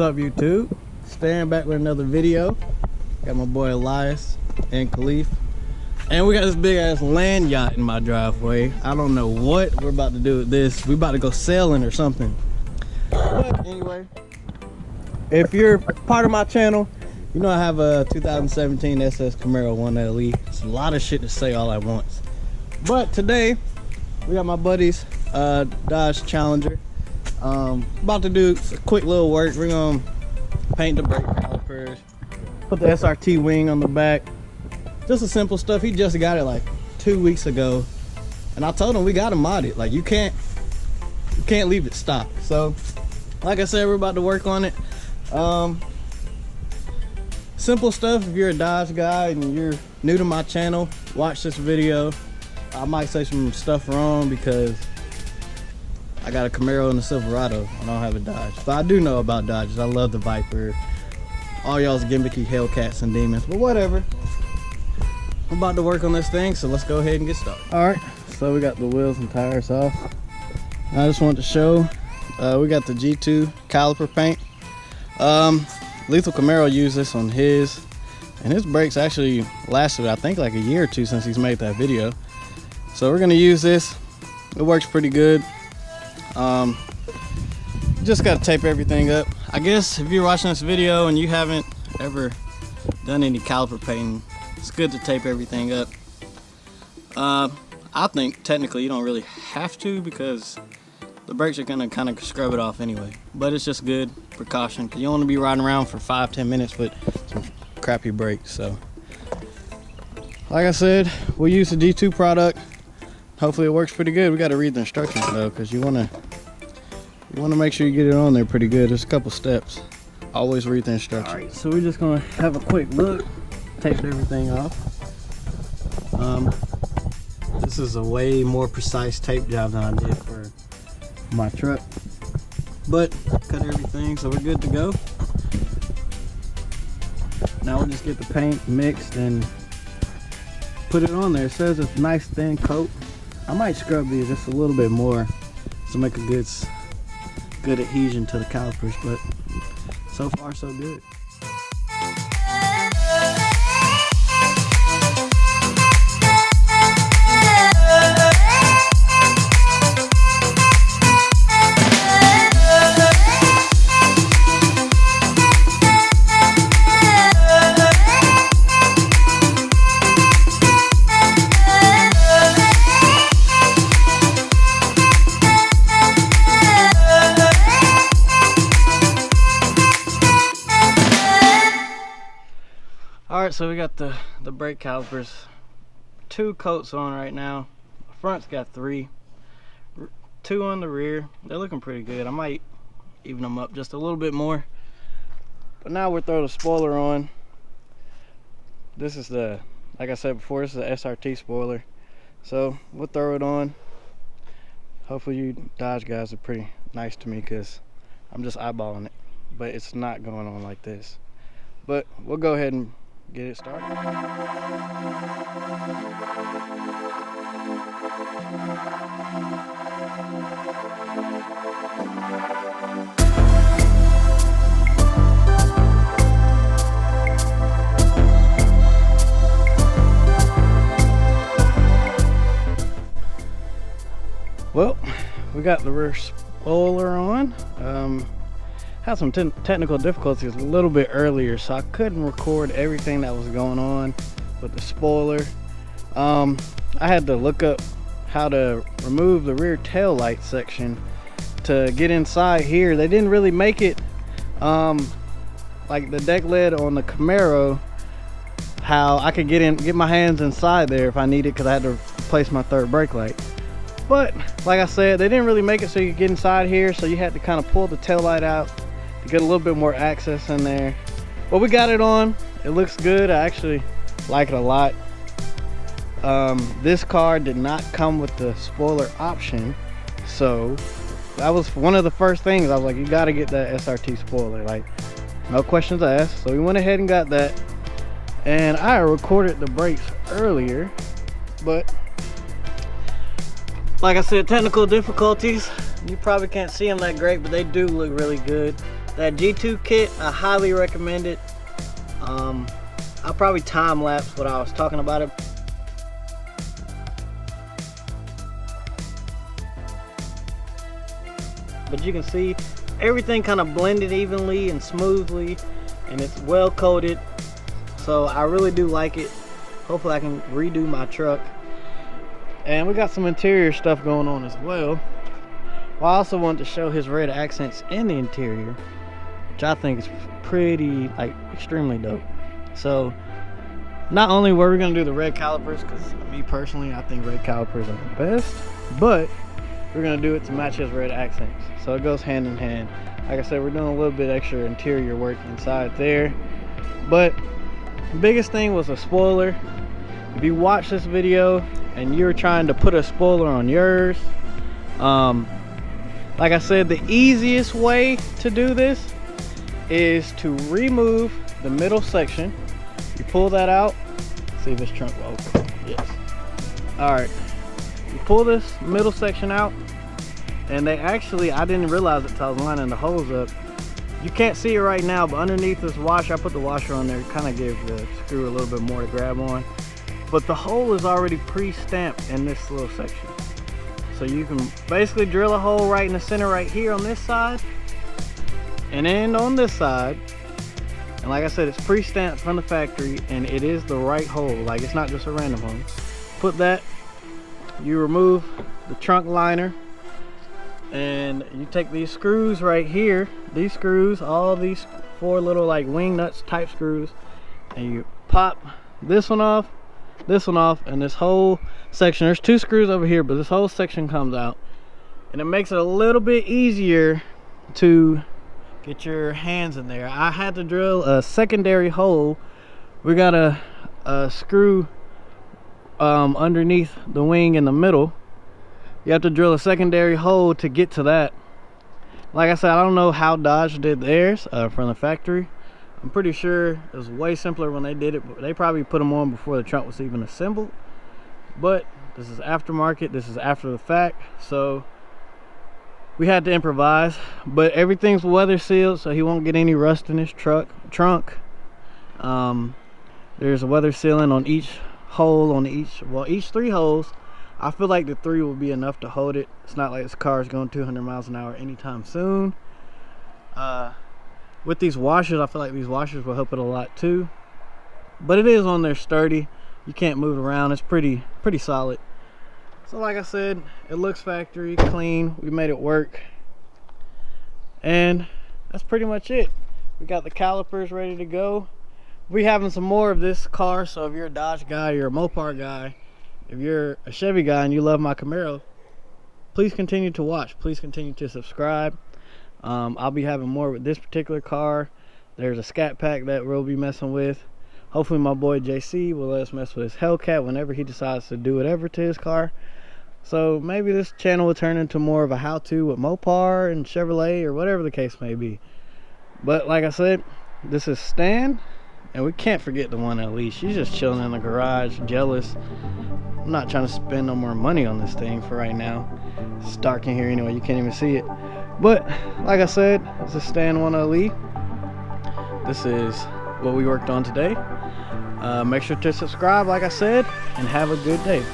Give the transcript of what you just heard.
What's up, YouTube? Staring back with another video. Got my boy Elias and Khalif, and we got this big ass land yacht in my driveway. I don't know what we're about to do with this. We about to go sailing or something. But anyway, if you're part of my channel, you know I have a 2017 SS Camaro 1LE. It's a lot of shit to say all at once. But today, we got my buddy's Dodge Challenger. About to do a quick little work. We're gonna paint the brake calipers, put the SRT wing on the back. Just a simple stuff. He just got it like 2 weeks ago, and I told him we gotta mod it. Like you can't leave it stock. So, like I said, we're about to work on it. Simple stuff. If you're a Dodge guy and you're new to my channel, watch this video. I might say some stuff wrong because I got a Camaro and a Silverado. I don't have a Dodge. But I do know about Dodges. I love the Viper. All y'all's gimmicky Hellcats and Demons. But whatever. I'm about to work on this thing, so let's go ahead and get started. Alright, so we got the wheels and tires off. I just wanted to show, we got the G2 caliper paint. Lethal Camaro used this on his, and his brakes actually lasted, I think, like a year or two since he's made that video. So we're gonna use this. It works pretty good. Just gotta tape everything up. I guess if you're watching this video and you haven't ever done any caliper painting, it's good to tape everything up. I think technically you don't really have to because the brakes are gonna kind of scrub it off anyway. But it's just good precaution because you don't want to be riding around for 5-10 minutes with some crappy brakes. So, like I said, we'll use the G2 product. Hopefully it works pretty good. We got to read the instructions though, because you want to make sure you get it on there pretty good. There's a couple steps. Always read the instructions. All right, so we're just gonna have a quick look. Taped everything off. This is a way more precise tape job than I did for my truck, but cut everything, so we're good to go. Now we'll just get the paint mixed and put it on there. It says it's a nice thin coat. I might scrub these just a little bit more to make a good adhesion to the calipers, but so far so good. Alright, so we got the brake calipers, 2 coats on right now. The front's got 3, 2 on the rear. They're looking pretty good. I might even them up just a little bit more. But now we'll throw the spoiler on. This is the, like I said before, this is the SRT spoiler. So we'll throw it on. Hopefully you Dodge guys are pretty nice to me because I'm just eyeballing it. But it's not going on like this. But we'll go ahead and get it started. Well, we got the rear spoiler on. Had some technical difficulties a little bit earlier, so I couldn't record everything that was going on with the spoiler. I had to look up how to remove the rear tail light section to get inside here. They didn't really make it like the deck lid on the Camaro, how I could get my hands inside there if I needed, because I had to replace my third brake light. But like I said, they didn't really make it so you could get inside here, so you had to kind of pull the tail light out to get a little bit more access in there. But we got it on. It looks good. I actually like it a lot. This car did not come with the spoiler option, so that was one of the first things I was like, you got to get that SRT spoiler, like no questions asked. So we went ahead and got that, and I recorded the brakes earlier, but like I said, technical difficulties. You probably can't see them that great, but they do look really good. That G2 kit, I highly recommend it. I'll probably time lapse what I was talking about it. But you can see everything kind of blended evenly and smoothly, and it's well coated. So I really do like it. Hopefully I can redo my truck. And we got some interior stuff going on as well. Well, I also wanted to show his red accents in the interior, which I think is pretty, like, extremely dope. So not only were we gonna do the red calipers, because me personally, I think red calipers are the best, but we're gonna do it to match his red accents. So it goes hand in hand. Like I said, we're doing a little bit extra interior work inside there. But the biggest thing was a spoiler. If you watch this video and you're trying to put a spoiler on yours, like I said, the easiest way to do this is to remove the middle section. You pull that out. See if this trunk will open. Yes. All right. You pull this middle section out, and they actually, I didn't realize it until I was lining the hose up. You can't see it right now, but underneath this washer, I put the washer on there, kind of give the screw a little bit more to grab on. But the hole is already pre-stamped in this little section. So you can basically drill a hole right in the center right here on this side, and then on this side. And like I said, it's pre-stamped from the factory, and it is the right hole. Like, it's not just a random hole. Put that, you remove the trunk liner, and you take these screws right here, these screws, all these 4 little like wing nuts type screws, and you pop this one off, and this whole section, there's 2 screws over here, but this whole section comes out, and it makes it a little bit easier to get your hands in there. I had to drill a secondary hole. We got a screw underneath the wing in the middle. You have to drill a secondary hole to get to that. Like I said, I don't know how Dodge did theirs from the factory. I'm pretty sure it was way simpler when they did it, but they probably put them on before the trunk was even assembled. But this is aftermarket, this is after the fact, so we had to improvise. But everything's weather sealed, so he won't get any rust in his trunk. There's a weather sealing on each hole, on each 3 holes. I feel like the 3 will be enough to hold it. It's not like this car is going 200 miles an hour anytime soon. With these washers, I feel like these washers will help it a lot too. But it is on there sturdy. You can't move it around. It's pretty solid. So like I said, it looks factory clean. We made it work. And that's pretty much it. We got the calipers ready to go. We having some more of this car, so if you're a Dodge guy, you're a Mopar guy, if you're a Chevy guy and you love my Camaro, please continue to watch. Please continue to subscribe. I'll be having more with this particular car. There's a scat pack that we'll be messing with. Hopefully my boy JC will let us mess with his Hellcat whenever he decides to do whatever to his car. So maybe this channel will turn into more of a how-to with Mopar and Chevrolet or whatever the case may be. But like I said, this is Stan, and we can't forget the one Elise. She's just chilling in the garage, jealous. I'm not trying to spend no more money on this thing for right now. It's dark in here anyway, you can't even see it. But like I said, this is Stan 1 Elite. This is what we worked on today. Make sure to subscribe, like I said, and have a good day.